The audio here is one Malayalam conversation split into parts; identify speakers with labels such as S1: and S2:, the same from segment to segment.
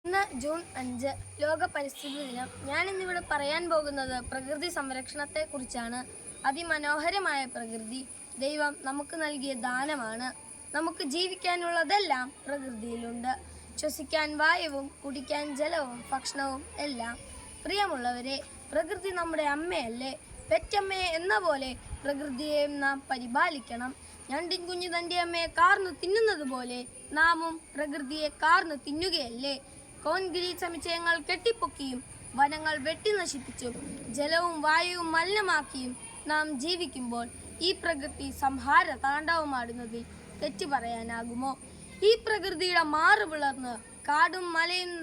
S1: ഇന്ന് ജൂൺ 5 ലോക പരിസ്ഥിതി ദിനം. ഞാനിന്നിവിടെ പറയാൻ പോകുന്നത് പ്രകൃതി സംരക്ഷണത്തെക്കുറിച്ചാണ്. അതിമനോഹരമായ പ്രകൃതി ദൈവം നമുക്ക് നൽകിയ ദാനമാണ്. നമുക്ക് ജീവിക്കാനുള്ളതെല്ലാം പ്രകൃതിയിലുണ്ട്. ശ്വസിക്കാൻ വായുവും കുടിക്കാൻ ജലവും ഭക്ഷണവും എല്ലാം. പ്രിയമുള്ളവരെ, പ്രകൃതി നമ്മുടെ അമ്മയല്ലേ? പെറ്റമ്മയെ എന്ന പോലെ പ്രകൃതിയെയും നാം പരിപാലിക്കണം. ഞണ്ടിൻ കുഞ്ഞു തൻ്റെ അമ്മയെ കാർന്നു തിന്നുന്നത് പോലെ നാമും പ്രകൃതിയെ കാർന്നു തിന്നുകയല്ലേ? കോൺക്രീറ്റ് സമുച്ചയങ്ങൾ കെട്ടിപ്പൊക്കിയും വനങ്ങൾ വെട്ടി നശിപ്പിച്ചും ജലവും വായുവും മലിനമാക്കിയും നാം ജീവിക്കുമ്പോൾ ഈ പ്രകൃതി സംഹാര താണ്ഡവമാടുന്നതിൽ തെറ്റു പറയാനാകുമോ? ഈ പ്രകൃതിയുടെ മാറു പിളർന്ന് കാടും മലയും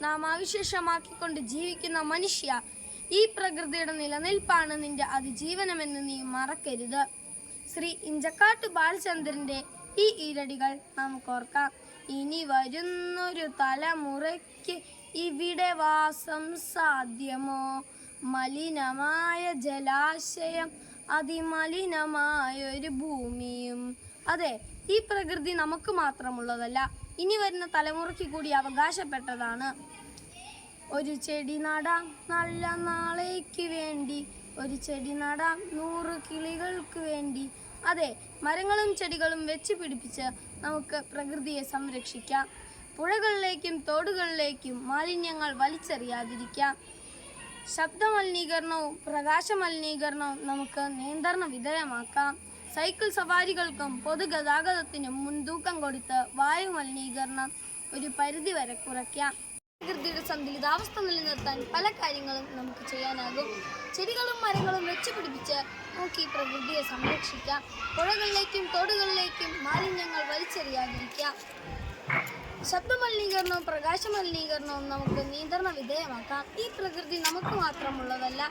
S1: നാം അവശേഷമാക്കിക്കൊണ്ട് ജീവിക്കുന്ന മനുഷ്യ, ഈ പ്രകൃതിയുടെ നിലനിൽപ്പാണ് നിന്റെ അതിജീവനമെന്ന് നീ മറക്കരുത്. ശ്രീ ഇഞ്ചക്കാട്ട് ബാലചന്ദ്രന്റെ ഈ ഈരടികൾ നമുക്കോർക്കാം. ഇനി വരുന്നൊരു തലമുറയ്ക്ക് ഇവിടെ വാസം സാധ്യമോ? മലിനമായ ജലാശയം, അതിമലിനമായൊരു ഭൂമിയും. അതെ, ഈ പ്രകൃതി നമുക്ക് മാത്രമുള്ളതല്ല, ഇനി വരുന്ന തലമുറയ്ക്ക് കൂടി അവകാശപ്പെട്ടതാണ്. ഒരു ചെടി നടാം നല്ല നാളേക്ക് വേണ്ടി, ഒരു ചെടി നടാം 100 കിളികൾക്ക് വേണ്ടി. അതെ, മരങ്ങളും ചെടികളും വെച്ച് പിടിപ്പിച്ച് നമുക്ക് പ്രകൃതിയെ സംരക്ഷിക്കാം. പുഴകളിലേക്കും തോടുകളിലേക്കും മാലിന്യങ്ങൾ വലിച്ചെറിയാതിരിക്കാം. ശബ്ദമലിനീകരണവും പ്രകാശമലിനീകരണവും നമുക്ക് നിയന്ത്രണ വിധേയമാക്കാം. സൈക്കിൾ സവാരികൾക്കും പൊതുഗതാഗതത്തിനും മുൻതൂക്കം കൊടുത്ത് വായു മലിനീകരണം ഒരു പരിധിവരെ കുറയ്ക്കാം. പ്രകൃതിയുടെ സന്തുലിതാവസ്ഥ നിലനിർത്താൻ പല കാര്യങ്ങളും നമുക്ക് ചെയ്യാനാകും. ചെടികളും മരങ്ങളും വെച്ച് പിടിപ്പിച്ച് നമുക്ക് ഈ പ്രകൃതിയെ സംരക്ഷിക്കാം. പുഴകളിലേക്കും തോടുകളിലേക്കും മാലിന്യങ്ങൾ വലിച്ചെറിയാതിരിക്കാം. ശബ്ദമലിനീകരണവും പ്രകാശമലിനീകരണവും നമുക്ക് നിയന്ത്രണ വിധേയമാക്കാം. ഈ പ്രകൃതി നമുക്ക് മാത്രമുള്ളതല്ല,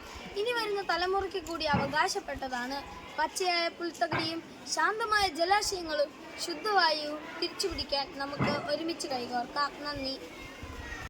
S1: ഇനി വരുന്ന തലമുറയ്ക്ക് കൂടി അവകാശപ്പെട്ടതാണ്. പച്ചയായ പുൽത്തകിടിയും ശാന്തമായ ജലാശയങ്ങളും ശുദ്ധവായുവും തിരിച്ചുപിടിക്കാൻ നമുക്ക് ഒരുമിച്ച് കൈകോർക്കാം. നന്ദി.